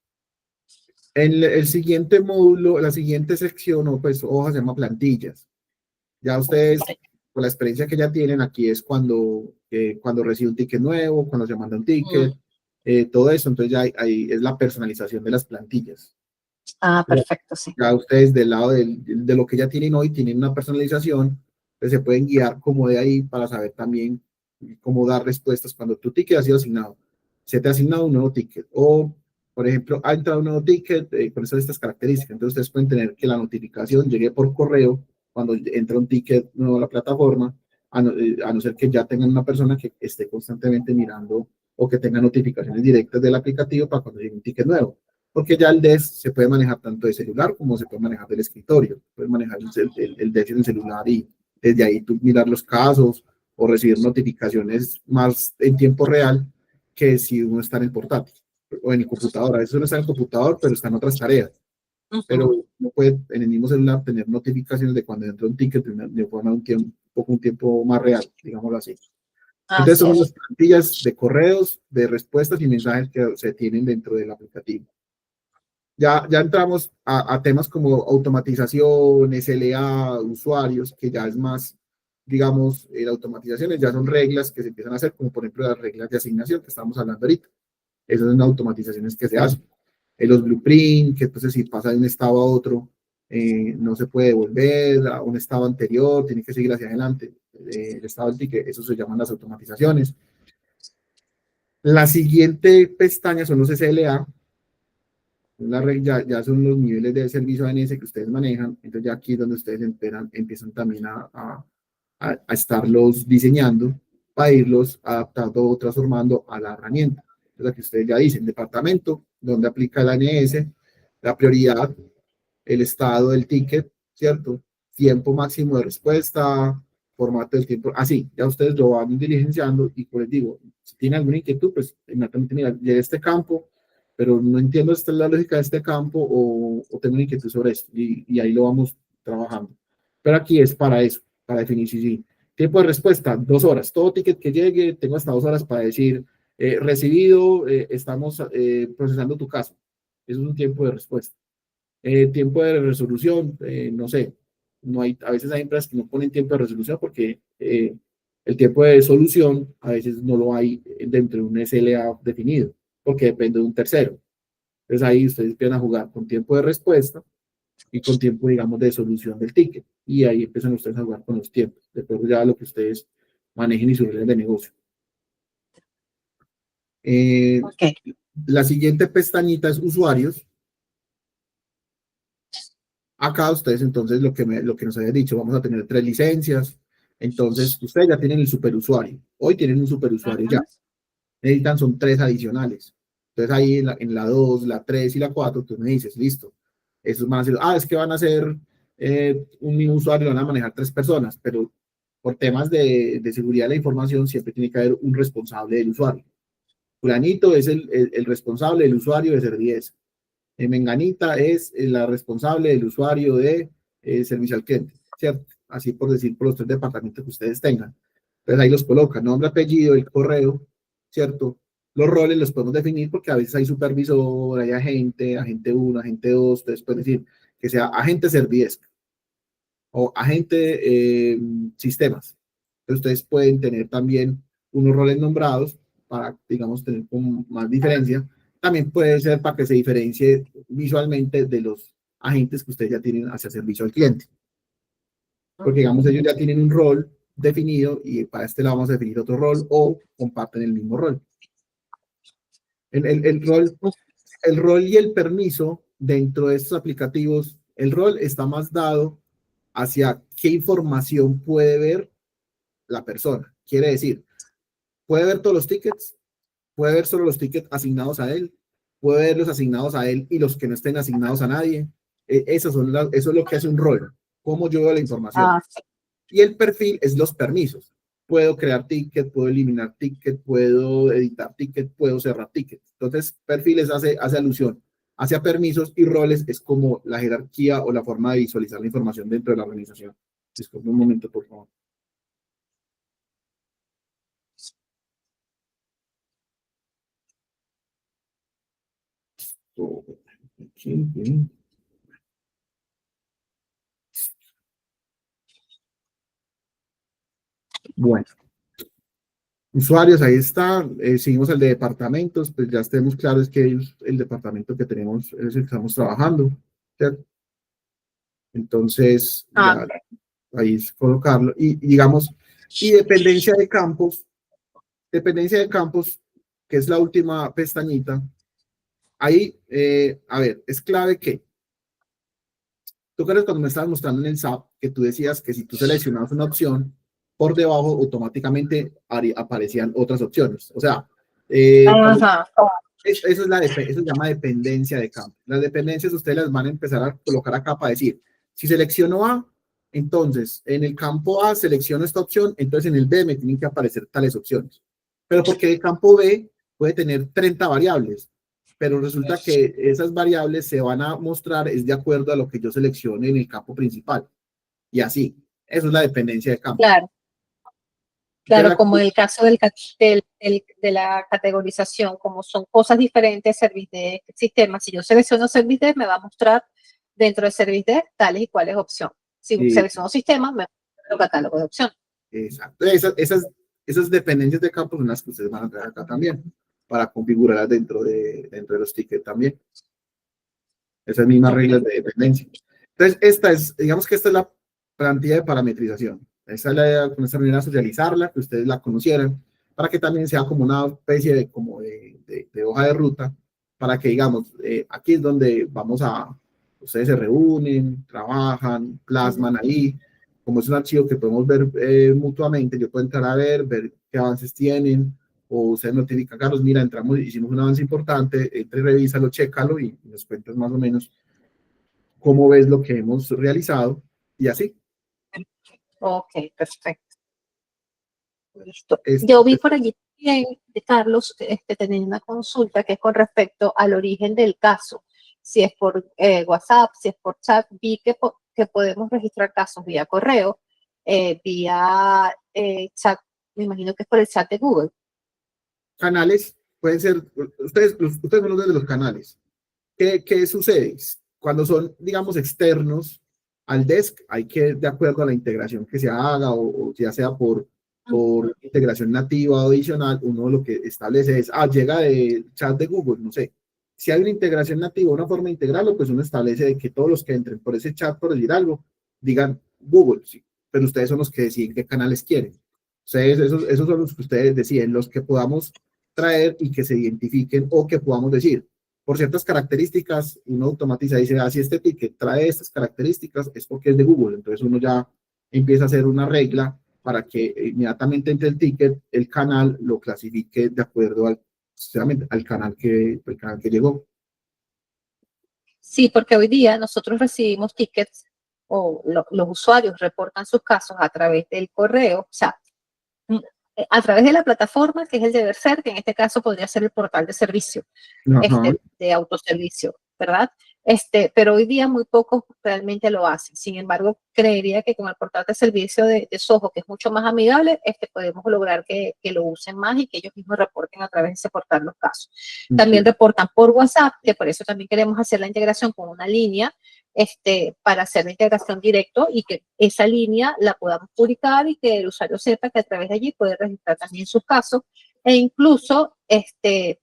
El siguiente módulo, la siguiente sección o pues hoja se llama plantillas. Ya ustedes, con la experiencia que ya tienen, aquí es cuando recibe un ticket nuevo, cuando se manda un ticket, todo eso. Entonces ya ahí es la personalización de las plantillas. Perfecto, sí. Ya ustedes del lado de lo que ya tienen hoy, tienen una personalización, pues se pueden guiar como de ahí para saber también cómo dar respuestas cuando tu ticket ha sido asignado. Se te ha asignado un nuevo ticket o, por ejemplo, ha entrado un nuevo ticket con estas características. Entonces ustedes pueden tener que la notificación llegue por correo cuando entra un ticket nuevo a la plataforma, a no ser que ya tengan una persona que esté constantemente mirando o que tenga notificaciones directas del aplicativo para cuando llegue un ticket nuevo. Porque ya el DES se puede manejar tanto de celular como se puede manejar del escritorio. Puedes manejar el DES en el celular y desde ahí tú mirar los casos o recibir notificaciones más en tiempo real que si uno está en el portátil o en el computador. A veces uno está en el computador, pero está en otras tareas. Pero uno puede en el mismo celular tener notificaciones de cuando entra un ticket de forma un tiempo más real, digámoslo así. Entonces son las plantillas de correos, de respuestas y mensajes que se tienen dentro del aplicativo. Ya entramos a temas como automatización, SLA, usuarios, que ya es más, digamos, la automatizaciones ya son reglas que se empiezan a hacer, como por ejemplo las reglas de asignación que estamos hablando ahorita. Esas son automatizaciones que se hacen. Los blueprints, que entonces si pasa de un estado a otro, no se puede volver a un estado anterior, tiene que seguir hacia adelante. El estado del ticket, eso se llaman las automatizaciones. La siguiente pestaña son los SLA. Ya son los niveles de servicio ANS que ustedes manejan, entonces ya aquí es donde ustedes empiezan también a estarlos diseñando para irlos adaptando o transformando a la herramienta. Entonces aquí ustedes ya dicen departamento, donde aplica el ANS, la prioridad, el estado del ticket, ¿cierto? Tiempo máximo de respuesta, formato del tiempo, así, ya ustedes lo van diligenciando y pues les digo, si tienen alguna inquietud, pues inmediatamente mira, llegué a este campo, pero no entiendo esta es la lógica de este campo o tengo una inquietud sobre esto y ahí lo vamos trabajando. Pero aquí es para eso, para definir si sí. Tiempo de respuesta, 2 horas. Todo ticket que llegue, tengo hasta 2 horas para decir, recibido, estamos procesando tu caso. Eso es un tiempo de respuesta. Tiempo de resolución, no sé, a veces hay empresas que no ponen tiempo de resolución porque el tiempo de solución a veces no lo hay dentro de un SLA definido, porque depende de un tercero. Entonces ahí ustedes empiezan a jugar con tiempo de respuesta y con tiempo, digamos, de solución del ticket. Y ahí empiezan ustedes a jugar con los tiempos, de acuerdo ya a lo que ustedes manejen y sus reglas de negocio. La siguiente pestañita es usuarios. Acá ustedes entonces lo que nos había dicho, vamos a tener 3 licencias. Entonces ustedes ya tienen el superusuario. Hoy tienen un superusuario ya. Necesitan son 3 adicionales. Entonces ahí en la 2, la 3 y la 4, tú me dices, listo. Esos van a ser, es que van a ser un mismo usuario, van a manejar 3 personas, pero por temas de seguridad de la información siempre tiene que haber un responsable del usuario. Fulanito es el responsable del usuario de Servides. Menganita es la responsable del usuario de servicio al cliente, ¿cierto? Así por decir, por los 3 departamentos que ustedes tengan. Entonces ahí los colocan, nombre, apellido, el correo, ¿cierto? Los roles los podemos definir porque a veces hay supervisor, hay agente 1, agente 2, entonces pueden decir que sea agente Servidesk o agente sistemas. Entonces ustedes pueden tener también unos roles nombrados para, digamos, tener como más diferencia. También puede ser para que se diferencie visualmente de los agentes que ustedes ya tienen hacia servicio al cliente. Porque, digamos, ellos ya tienen un rol definido y para este lado vamos a definir otro rol o comparten el mismo rol. El rol y el permiso dentro de estos aplicativos, el rol está más dado hacia qué información puede ver la persona. Quiere decir, puede ver todos los tickets, puede ver solo los tickets asignados a él, puede ver los asignados a él y los que no estén asignados a nadie. Eso es lo que hace un rol, cómo yo veo la información. Y el perfil es los permisos. Puedo crear ticket, puedo eliminar ticket, puedo editar ticket, puedo cerrar ticket. Entonces, perfiles hace alusión hacia permisos y roles es como la jerarquía o la forma de visualizar la información dentro de la organización. Disculpe un momento, por favor. Bueno, usuarios, ahí está. Seguimos el de departamentos, pues ya estemos claros que el departamento que tenemos es el que estamos trabajando, ¿cierto? Entonces, ya, ahí es colocarlo. Y digamos, y dependencia de campos, que es la última pestañita. Ahí, a ver, es clave que, tú crees cuando me estabas mostrando en el SAP, que tú decías que si tú seleccionabas una opción, por debajo automáticamente aparecían otras opciones. O sea, eso se llama dependencia de campo. Las dependencias ustedes las van a empezar a colocar acá para decir, si selecciono A, entonces en el campo A selecciono esta opción, entonces en el B me tienen que aparecer tales opciones. Pero porque el campo B puede tener 30 variables, pero resulta que esas variables se van a mostrar es de acuerdo a lo que yo seleccione en el campo principal. Y así, eso es la dependencia de campo. Claro, como en el caso de la categorización, como son cosas diferentes, Service Desk, sistema, si yo selecciono Service Desk, me va a mostrar dentro de Service Desk tales y cuáles opciones. Si selecciono sistema, me va a mostrar el catálogo de opciones. Exacto. Esas dependencias de campo son las que ustedes van a traer acá también, para configurarlas dentro de los tickets también. Esas mismas reglas de dependencia. Entonces, digamos que esta es la plantilla de parametrización. Esa es la idea, con esta manera socializarla, que ustedes la conocieran, para que también sea como una especie de hoja de ruta, para que digamos, aquí es donde ustedes se reúnen, trabajan, plasman ahí, como es un archivo que podemos ver mutuamente, yo puedo entrar a ver qué avances tienen, o ustedes notifican, Carlos, mira, entramos, hicimos un avance importante, entre, revísalo, chécalo y nos cuentas más o menos cómo ves lo que hemos realizado y así. Ok, perfecto. Listo. Yo vi por allí también, Carlos, teniendo una consulta que es con respecto al origen del caso. Si es por WhatsApp, si es por chat, vi que podemos registrar casos vía correo, vía chat, me imagino que es por el chat de Google. Canales, pueden ser, ustedes son los de los canales. ¿Qué sucede? Cuando son, digamos, externos al desk, hay que, de acuerdo a la integración que se haga, o ya sea por integración nativa o adicional, uno lo que establece es, llega de chat de Google, no sé. Si hay una integración nativa, una forma de integrarlo, pues uno establece de que todos los que entren por ese chat, por decir algo, digan Google, sí, pero ustedes son los que deciden qué canales quieren. Ustedes, esos son los que ustedes deciden, los que podamos traer y que se identifiquen o que podamos decir, por ciertas características, uno automatiza y dice, si este ticket trae estas características, es porque es de Google. Entonces uno ya empieza a hacer una regla para que inmediatamente entre el ticket, el canal lo clasifique de acuerdo al canal que llegó. Sí, porque hoy día nosotros recibimos tickets o los usuarios reportan sus casos a través del correo, o sea, a través de la plataforma que es el deber ser, que en este caso podría ser el portal de servicio, de autoservicio, ¿verdad? Pero hoy día muy pocos realmente lo hacen. Sin embargo, creería que con el portal de servicio de Soho, que es mucho más amigable, podemos lograr que lo usen más y que ellos mismos reporten a través de ese portal los casos. También reportan por WhatsApp, que por eso también queremos hacer la integración con una línea para hacer la integración directo y que esa línea la podamos publicar y que el usuario sepa que a través de allí puede registrar también sus casos e incluso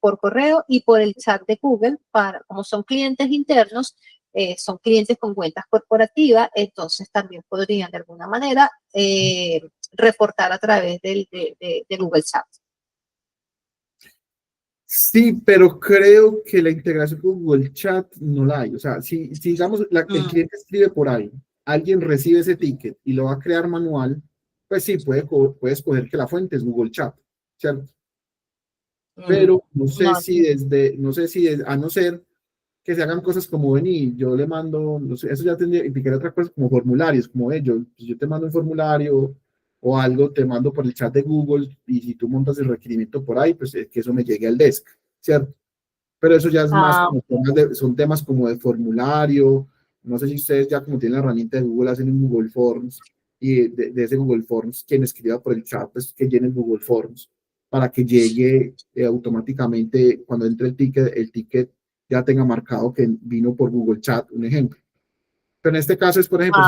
por correo y por el chat de Google, como son clientes internos, son clientes con cuentas corporativas, entonces también podrían de alguna manera reportar a través de Google Chat. Sí, pero creo que la integración con Google Chat no la hay. O sea, si digamos, el cliente escribe por ahí, alguien recibe ese ticket y lo va a crear manual, pues sí, puede escoger que la fuente es Google Chat, ¿cierto? Pero no sé si a no ser que se hagan cosas como venir, yo le mando, no sé, eso ya tendría, implicaría otra cosa como formularios, como ellos, yo te mando un formulario o algo, te mando por el chat de Google y si tú montas el requerimiento por ahí, pues es que eso me llegue al desk, ¿cierto? Pero eso ya es más como son temas como de formulario, no sé si ustedes ya como tienen la herramienta de Google hacen un Google Forms y de ese Google Forms, quien escriba por el chat, pues que llene el Google Forms para que llegue automáticamente cuando entre el ticket ya tenga marcado que vino por Google Chat, un ejemplo. Pero en este caso es, por ejemplo,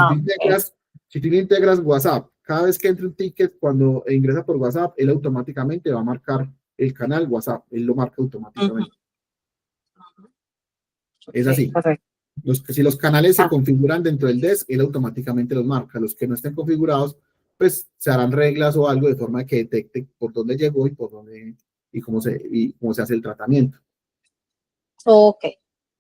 si tú integras WhatsApp, cada vez que entre un ticket, cuando ingresa por WhatsApp, él automáticamente va a marcar el canal WhatsApp, él lo marca automáticamente. Es así. Si los canales se configuran dentro del desk, él automáticamente los marca. Los que no estén configurados, pues se harán reglas o algo de forma que detecte por dónde llegó y por dónde y cómo se hace el tratamiento. Ok,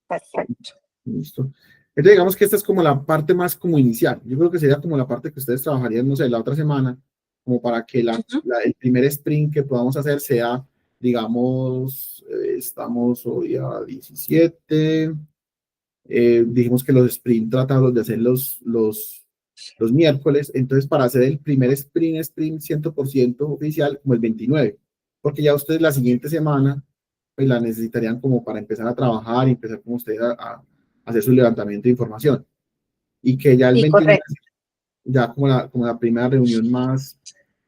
perfecto. Listo. Entonces digamos que esta es como la parte más como inicial. Yo creo que sería como la parte que ustedes trabajarían, no sé, la otra semana, como para que el primer sprint que podamos hacer sea, digamos, estamos hoy a 17, dijimos que los sprint tratamos de hacer los miércoles, entonces para hacer el primer sprint 100% oficial como el 29, porque ya ustedes la siguiente semana pues la necesitarían como para empezar a trabajar y empezar como ustedes a hacer su levantamiento de información. Y que ya el 29, ya como la primera reunión más,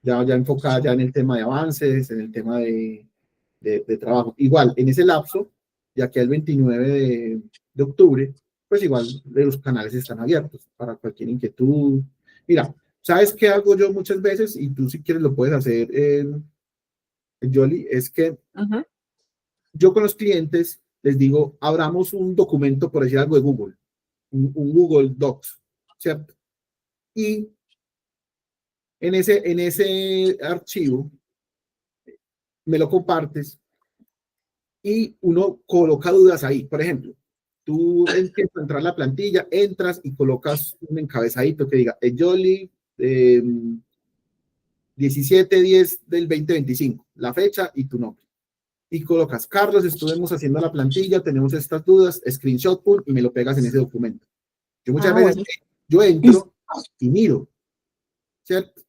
ya enfocada ya en el tema de avances, en el tema de trabajo. Igual, en ese lapso, ya que el 29 de octubre, pues igual los canales están abiertos para cualquier inquietud. Mira, ¿sabes qué hago yo muchas veces? Y tú si quieres lo puedes hacer, Yoli, es que yo con los clientes les digo, abramos un documento, por decir algo de Google, un Google Docs, ¿cierto? Y en ese archivo me lo compartes y uno coloca dudas ahí. Por ejemplo, tú empiezas a entrar a la plantilla, entras y colocas un encabezadito que diga, Yoli, 17/10 del 2025, la fecha y tu nombre. Y colocas, Carlos, estuvimos haciendo la plantilla, tenemos estas dudas, screenshot, y me lo pegas en ese documento. Yo muchas veces, yo entro y miro, ¿cierto?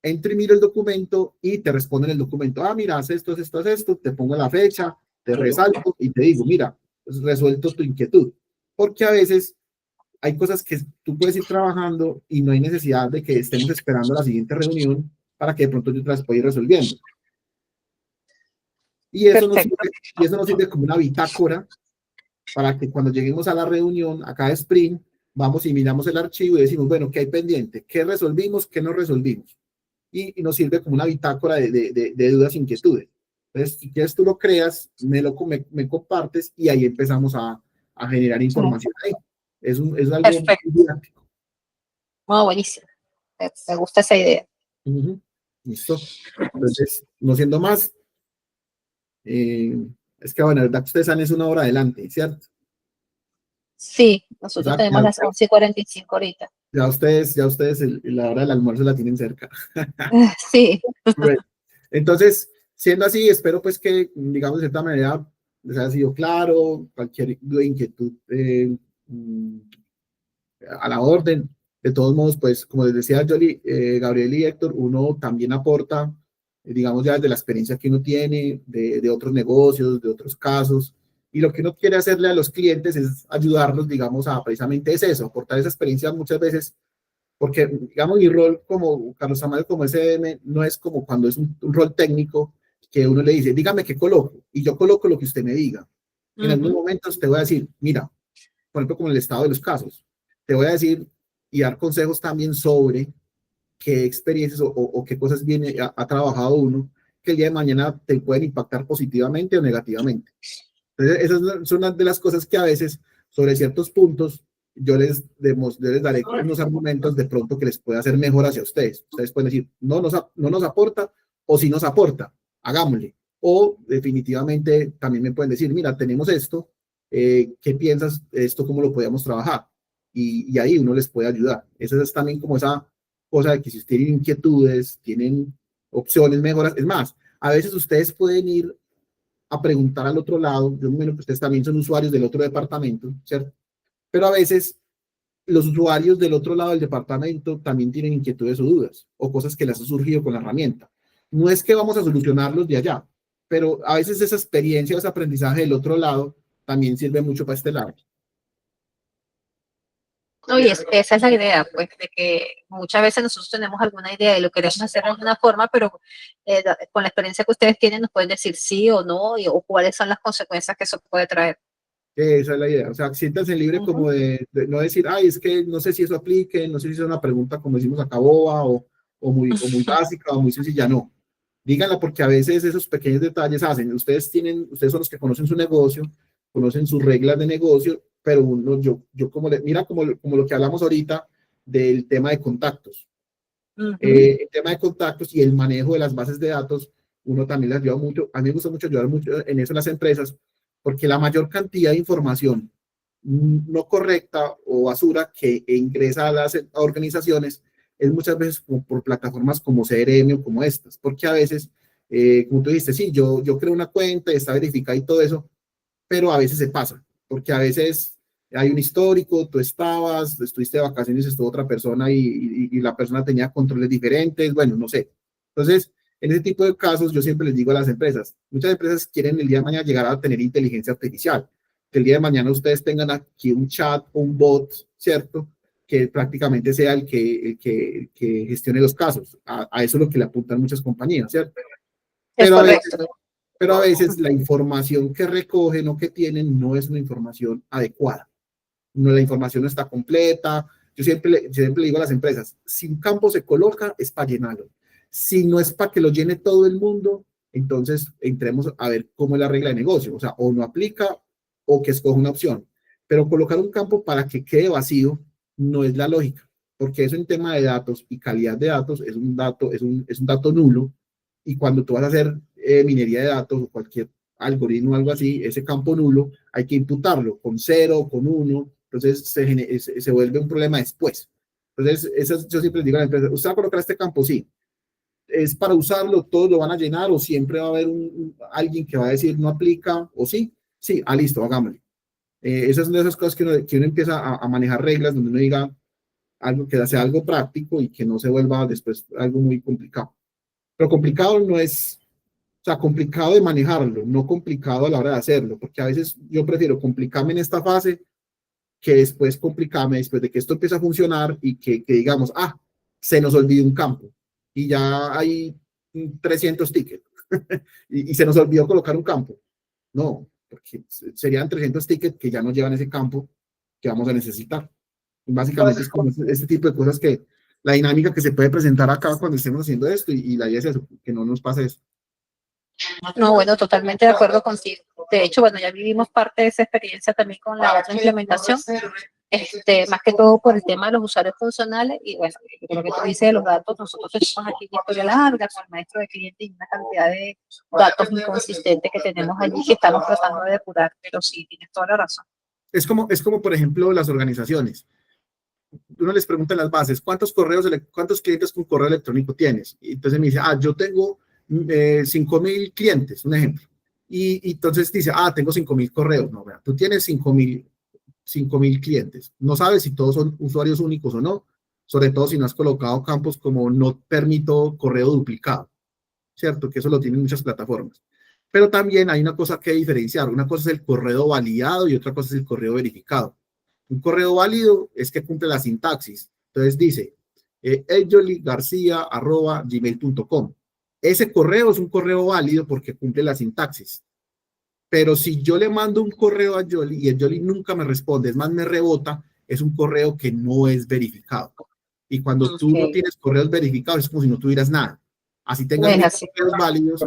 Entro y miro el documento y te respondo en el documento, mira, haz esto, te pongo la fecha, te resalto y te digo, mira, pues resuelto tu inquietud. Porque a veces hay cosas que tú puedes ir trabajando y no hay necesidad de que estemos esperando la siguiente reunión para que de pronto yo te las pueda ir resolviendo. Y eso nos sirve como una bitácora para que cuando lleguemos a la reunión, a cada sprint, vamos y miramos el archivo y decimos, bueno, ¿qué hay pendiente? ¿Qué resolvimos? ¿Qué no resolvimos? Y nos sirve como una bitácora de dudas e inquietudes. Entonces, si quieres tú lo creas, me compartes y ahí empezamos a generar información ahí. Es algo didáctico. Buenísimo. Me gusta esa idea. Listo. Entonces, no siendo más, es que, bueno, la verdad que ustedes es una hora adelante, ¿cierto? Sí, nosotros tenemos las 11:45 ahorita. Ya ustedes la hora del almuerzo la tienen cerca. Sí. Bueno, entonces, siendo así, espero pues que, digamos, de cierta manera les haya sido claro, cualquier duda, inquietud a la orden. De todos modos, pues, como les decía Gabriel y Héctor, uno también aporta, digamos, ya desde la experiencia que uno tiene de otros negocios, de otros casos, y lo que uno quiere hacerle a los clientes es ayudarlos, digamos, a precisamente es eso, aportar esa experiencia muchas veces, porque, digamos, mi rol como Carlos Amado, como SM, no es como cuando es un rol técnico que uno le dice, dígame qué coloco, y yo coloco lo que usted me diga. En algunos momentos te voy a decir, mira, por ejemplo, como el estado de los casos, te voy a decir y dar consejos también sobre qué experiencias o qué cosas viene, ha trabajado uno, que el día de mañana te pueden impactar positivamente o negativamente. Entonces, esas son una de las cosas que a veces, sobre ciertos puntos, yo les daré unos argumentos de pronto que les pueda hacer mejor hacia ustedes. Ustedes pueden decir, no nos aporta, o si nos aporta, hagámosle. O definitivamente también me pueden decir, mira, tenemos esto, ¿qué piensas de esto? ¿Cómo lo podíamos trabajar? Y ahí uno les puede ayudar. Esa es también como esa cosa de que si ustedes tienen inquietudes, tienen opciones, mejoras. Es más, a veces ustedes pueden ir a preguntar al otro lado. Yo me imagino que ustedes también son usuarios del otro departamento, ¿cierto? Pero a veces los usuarios del otro lado del departamento también tienen inquietudes o dudas o cosas que les han surgido con la herramienta. No es que vamos a solucionarlos de allá, pero a veces esa experiencia o ese aprendizaje del otro lado también sirve mucho para este lado. Oye, esa es la idea, pues, de que muchas veces nosotros tenemos alguna idea y lo queremos hacer de alguna forma, pero con la experiencia que ustedes tienen nos pueden decir sí o no, o cuáles son las consecuencias que eso puede traer. Esa es la idea. O sea, siéntanse libre como de no decir, ay, es que no sé si eso aplique, no sé si es una pregunta, como decimos acá, boba o muy básica o muy sencilla. No. Díganla porque a veces esos pequeños detalles hacen. Ustedes son los que conocen su negocio, conocen sus reglas de negocio, pero yo mira como lo que hablamos ahorita del tema de contactos. El tema de contactos y el manejo de las bases de datos, uno también les ayuda mucho. A mí me gusta mucho ayudar mucho en eso a las empresas, porque la mayor cantidad de información no correcta o basura que ingresa a las organizaciones es muchas veces por plataformas como CRM o como estas, porque a veces, como tú dijiste, sí, yo creo una cuenta y está verificada y todo eso, pero a veces se pasa, porque a veces hay un histórico, tú estuviste de vacaciones, estuvo otra persona y la persona tenía controles diferentes, bueno, no sé. Entonces, en ese tipo de casos, yo siempre les digo a las empresas, muchas empresas quieren el día de mañana llegar a tener inteligencia artificial, que el día de mañana ustedes tengan aquí un chat o un bot, ¿cierto? Que prácticamente sea el que gestione los casos. A eso es lo que le apuntan muchas compañías, ¿cierto? Es correcto. Pero a veces la información que recogen o que tienen no es una información adecuada. No, la información no está completa. Yo siempre le digo a las empresas, si un campo se coloca es para llenarlo. Si no es para que lo llene todo el mundo, entonces entremos a ver cómo es la regla de negocio. O sea, o no aplica o que escoja una opción. Pero colocar un campo para que quede vacío no es la lógica, porque eso en tema de datos y calidad de datos es un dato nulo, y cuando tú vas a hacer minería de datos o cualquier algoritmo o algo así, ese campo nulo hay que imputarlo con 0, con 1, entonces se vuelve un problema después. Entonces, yo siempre digo a la empresa, ¿usted va a colocar este campo? Sí. ¿Es para usarlo? ¿Todos lo van a llenar? ¿O siempre va a haber alguien que va a decir no aplica? ¿O sí? Sí, listo, hagámoslo. Esas son de esas cosas que uno empieza a manejar reglas donde uno diga algo que sea algo práctico y que no se vuelva después algo muy complicado. Pero complicado no es, o sea, complicado de manejarlo, no complicado a la hora de hacerlo, porque a veces yo prefiero complicarme en esta fase que después complicarme después de que esto empieza a funcionar y que digamos, se nos olvidó un campo y ya hay 300 tickets y se nos olvidó colocar un campo. No, porque serían 300 tickets que ya no llevan ese campo que vamos a necesitar. Y básicamente es como este tipo de cosas que la dinámica que se puede presentar acá cuando estemos haciendo esto y la idea es eso, que no nos pase eso. No, bueno, totalmente de acuerdo contigo. De hecho, bueno, ya vivimos parte de esa experiencia también con la otra implementación, más que todo por el tema de los usuarios funcionales y bueno, lo que tú dices de los datos, nosotros tenemos aquí una historia larga con el maestro de cliente y una cantidad de datos inconsistentes que tenemos allí que estamos tratando de depurar, pero sí, tienes toda la razón. Es como por ejemplo, las organizaciones. Uno les pregunta en las bases, ¿cuántos clientes con correo electrónico tienes? Y entonces me dice, yo tengo 5,000 clientes, un ejemplo. Y entonces dice, tengo 5,000 correos. No, vea, tú tienes 5,000 clientes. No sabes si todos son usuarios únicos o no, sobre todo si no has colocado campos como no permito correo duplicado, ¿cierto? Que eso lo tienen muchas plataformas. Pero también hay una cosa que diferenciar. Una cosa es el correo validado y otra cosa es el correo verificado. Un correo válido es que cumple la sintaxis. Entonces dice, @gmail.com. Ese correo es un correo válido porque cumple la sintaxis. Pero si yo le mando un correo a Jolly y el Jolly nunca me responde, es más, me rebota, es un correo que no es verificado. Y cuando tú no tienes correos verificados, es como si no tuvieras nada. Así tengas 1000 correos válidos,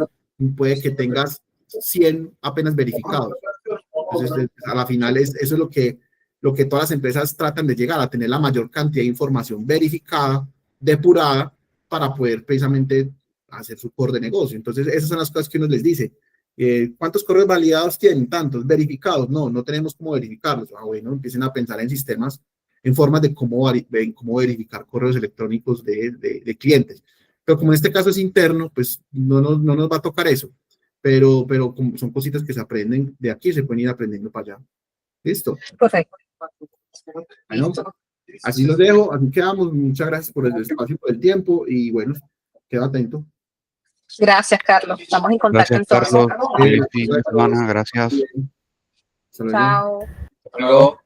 puede que tengas 100 apenas verificados. Entonces, a la final, eso es lo que todas las empresas tratan de llegar, a tener la mayor cantidad de información verificada, depurada, para poder precisamente hacer su core de negocio. Entonces, esas son las cosas que uno les dice. ¿Cuántos correos validados tienen? Tantos. ¿Verificados? No tenemos cómo verificarlos. Bueno, empiecen a pensar en sistemas, en formas de cómo verificar correos electrónicos de clientes. Pero como en este caso es interno, pues no nos va a tocar eso. Pero como son cositas que se aprenden de aquí, se pueden ir aprendiendo para allá. ¿Listo? Correcto. Bueno, así los dejo, así quedamos. Muchas gracias por el espacio, por el tiempo y bueno, quedo atento. Gracias, Carlos. Estamos en contacto Gracias, entonces. Carlos. Feliz fin de semana. Gracias. Chao. Hasta luego.